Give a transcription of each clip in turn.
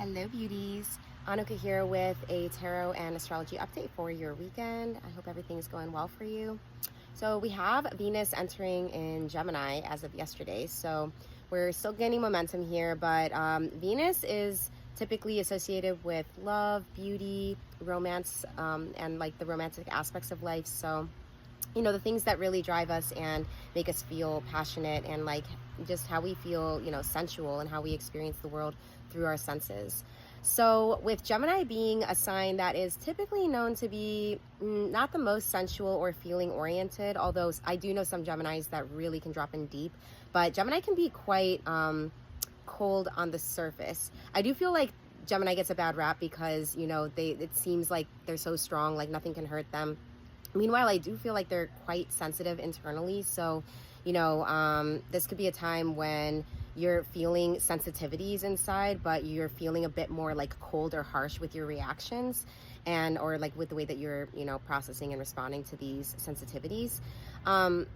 Hello beauties, Anuka here with a tarot and astrology update for your weekend. I hope everything's going well for you. So we have Venus entering in Gemini as of yesterday, so we're still gaining momentum here, but Venus is typically associated with love, beauty, romance, and like the romantic aspects of life. So the things that really drive us and make us feel passionate, and like just how we feel, sensual, and how we experience the world through our senses. So with Gemini being a sign that is typically known to be not the most sensual or feeling oriented, although I do know some Geminis that really can drop in deep, but Gemini can be quite cold on the surface. I do feel like Gemini gets a bad rap because, it seems like they're so strong, like nothing can hurt them. Meanwhile, I do feel like they're quite sensitive internally. So, this could be a time when you're feeling sensitivities inside, but you're feeling a bit more like cold or harsh with your reactions, or like with the way that you're, processing and responding to these sensitivities. And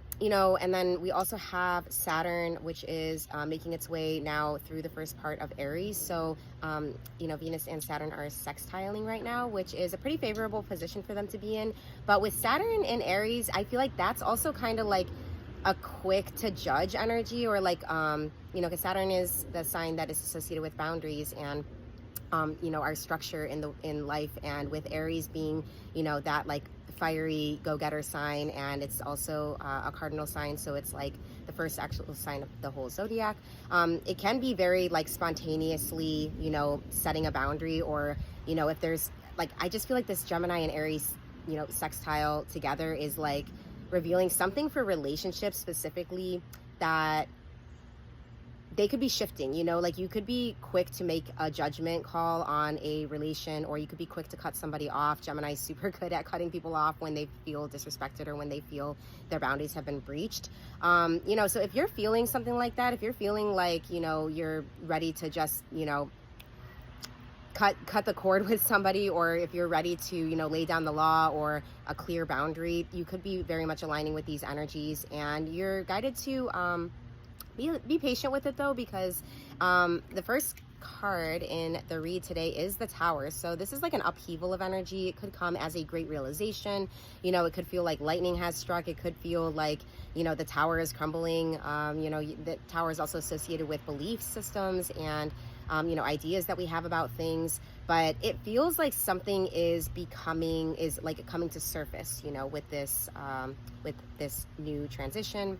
then we also have Saturn, which is making its way now through the first part of Aries. So, Venus and Saturn are sextiling right now, which is a pretty favorable position for them to be in. But with Saturn in Aries, I feel like that's also kind of like a quick to judge energy, or like, because Saturn is the sign that is associated with boundaries and our structure in life, and with Aries being, that like fiery go-getter sign, and it's also a cardinal sign, so it's like the first actual sign of the whole zodiac. It can be very like spontaneously, setting a boundary, or if there's like, I just feel like this Gemini and Aries, sextile together is like revealing something for relationships specifically, that they could be shifting, like you could be quick to make a judgment call on a relation, or you could be quick to cut somebody off. Gemini is super good at cutting people off when they feel disrespected or when they feel their boundaries have been breached. So if you're feeling something like that, if you're feeling like, you're ready to just, cut the cord with somebody, or if you're ready to, lay down the law or a clear boundary, you could be very much aligning with these energies, and you're guided to, be patient with it though, because the first card in the read today is the Tower. So this is like an upheaval of energy. It could come as a great realization. It could feel like lightning has struck. It could feel like, the tower is crumbling. The tower is also associated with belief systems and, ideas that we have about things. But it feels like something is coming to surface, with this new transition,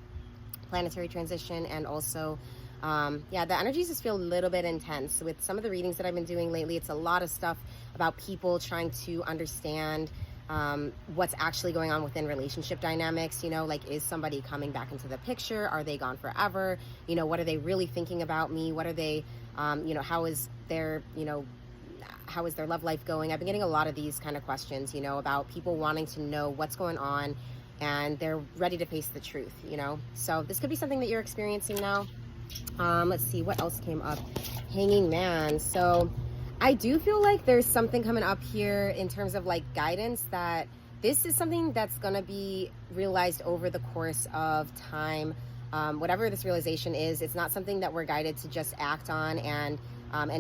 planetary transition. And also the energies just feel a little bit intense with some of the readings that I've been doing lately. It's a lot of stuff about people trying to understand what's actually going on within relationship dynamics. Like, is somebody coming back into the picture? Are they gone forever? What are they really thinking about me? What are they, how is their love life going? I've been getting a lot of these kind of questions, about people wanting to know what's going on, and they're ready to face the truth, So this could be something that you're experiencing now. Let's see what else came up. Hanging Man. So I do feel like there's something coming up here in terms of like guidance, that this is something that's going to be realized over the course of time. Whatever this realization is, it's not something that we're guided to just act on. And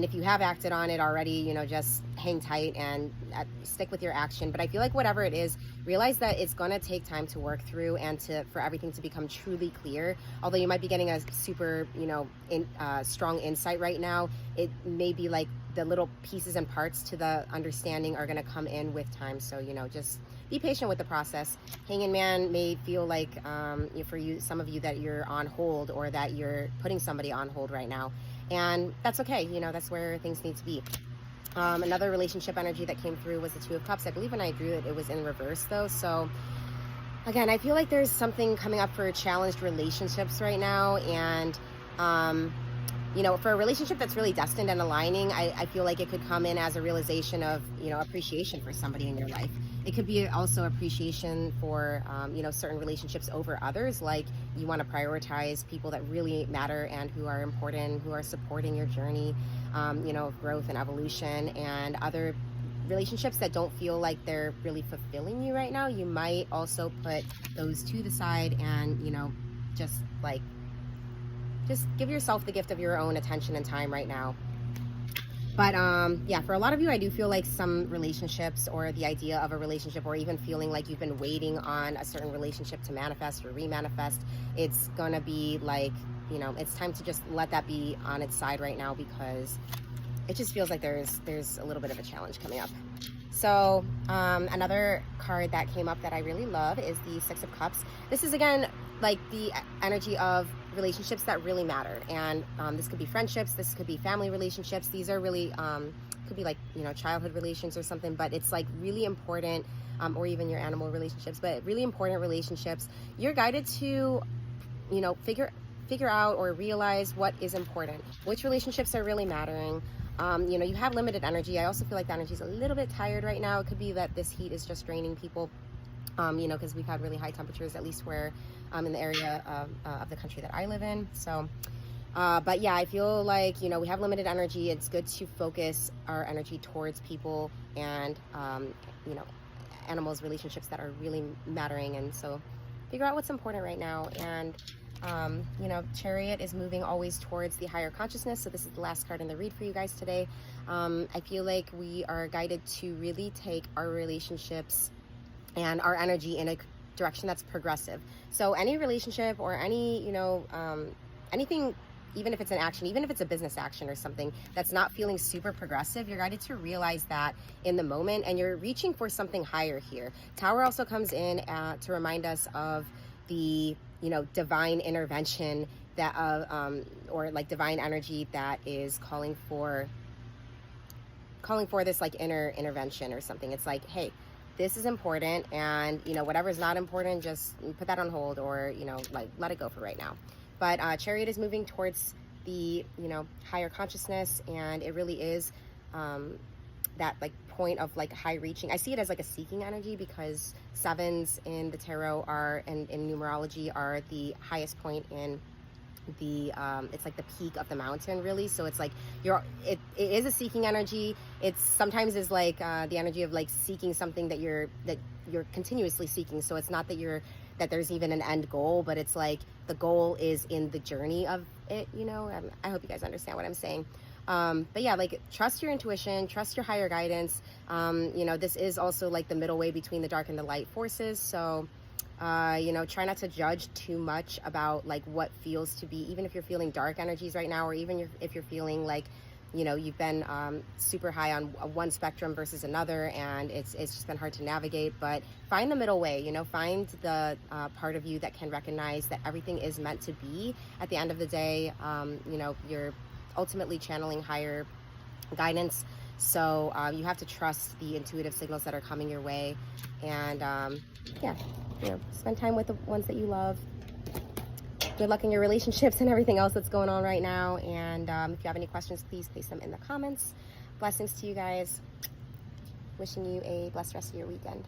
if you have acted on it already, just hang tight and stick with your action. But I feel like whatever it is, realize that it's going to take time to work through, and for everything to become truly clear. Although you might be getting a super, strong insight right now, it may be like the little pieces and parts to the understanding are going to come in with time. So, just be patient with the process. Hanging Man may feel like, for you, some of you, that you're on hold, or that you're putting somebody on hold right now. And that's okay. That's where things need to be. Another relationship energy that came through was the Two of Cups. I believe when I drew it, it was in reverse though. So again, I feel like there's something coming up for challenged relationships right now. And, for a relationship that's really destined and aligning, I feel like it could come in as a realization of, appreciation for somebody in your life. It could be also appreciation for, certain relationships over others. Like, you want to prioritize people that really matter and who are important, who are supporting your journey, of growth and evolution. And other relationships that don't feel like they're really fulfilling you right now, you might also put those to the side and, just give yourself the gift of your own attention and time right now. But yeah, for a lot of you, I do feel like some relationships, or the idea of a relationship, or even feeling like you've been waiting on a certain relationship to manifest or remanifest, it's gonna be like, you know, it's time to just let that be on its side right now, because it just feels like there's a little bit of a challenge coming up. So another card that came up that I really love is the Six of Cups. This is, again, like the energy of relationships that really matter. And this could be friendships, this could be family relationships. These are really, could be like, you know, childhood relations or something, but it's like really important, or even your animal relationships, but really important relationships. You're guided to, you know, figure out or realize what is important, which relationships are really mattering. You know, you have limited energy. I also feel like the energy is a little bit tired right now. It could be that this heat is just draining people, you know, because we've had really high temperatures, at least where in the area of the country that I live in. So, but yeah, I feel like, you know, we have limited energy. It's good to focus our energy towards people and, you know, animals, relationships that are really mattering. And so figure out what's important right now. And you know, Chariot is moving always towards the higher consciousness. So this is the last card in the read for you guys today. I feel like we are guided to really take our relationships and our energy in a direction that's progressive. So any relationship or any, you know, anything, even if it's an action, even if it's a business action or something that's not feeling super progressive, you're guided to realize that in the moment, and you're reaching for something higher here. Tower also comes in to remind us of the, you know, divine intervention that or like divine energy that is calling for this like inner intervention or something. It's like, hey, this is important, and, you know, whatever's not important, just put that on hold, or, you know, like let it go for right now. But Chariot is moving towards the, you know, higher consciousness, and it really is that like point of like high reaching. I see it as like a seeking energy, because sevens in the tarot are, and in numerology, are the highest point in the it's like the peak of the mountain, really. So it's like it is a seeking energy. It's sometimes is like the energy of like seeking something that you're continuously seeking. So it's not that there's even an end goal, but it's like the goal is in the journey of it, you know. I hope you guys understand what I'm saying. But yeah, like, trust your intuition, trust your higher guidance. You know, this is also like the middle way between the dark and the light forces. So, you know, try not to judge too much about like what feels to be, even if you're feeling dark energies right now, or even if you're feeling like, you know, you've been super high on one spectrum versus another, and it's just been hard to navigate. But find the middle way, you know, find the part of you that can recognize that everything is meant to be. At the end of the day, you know, you're ultimately channeling higher guidance. So you have to trust the intuitive signals that are coming your way. And yeah, you know, spend time with the ones that you love. Good luck in your relationships and everything else that's going on right now. And if you have any questions, please place them in the comments. Blessings to you guys. Wishing you a blessed rest of your weekend.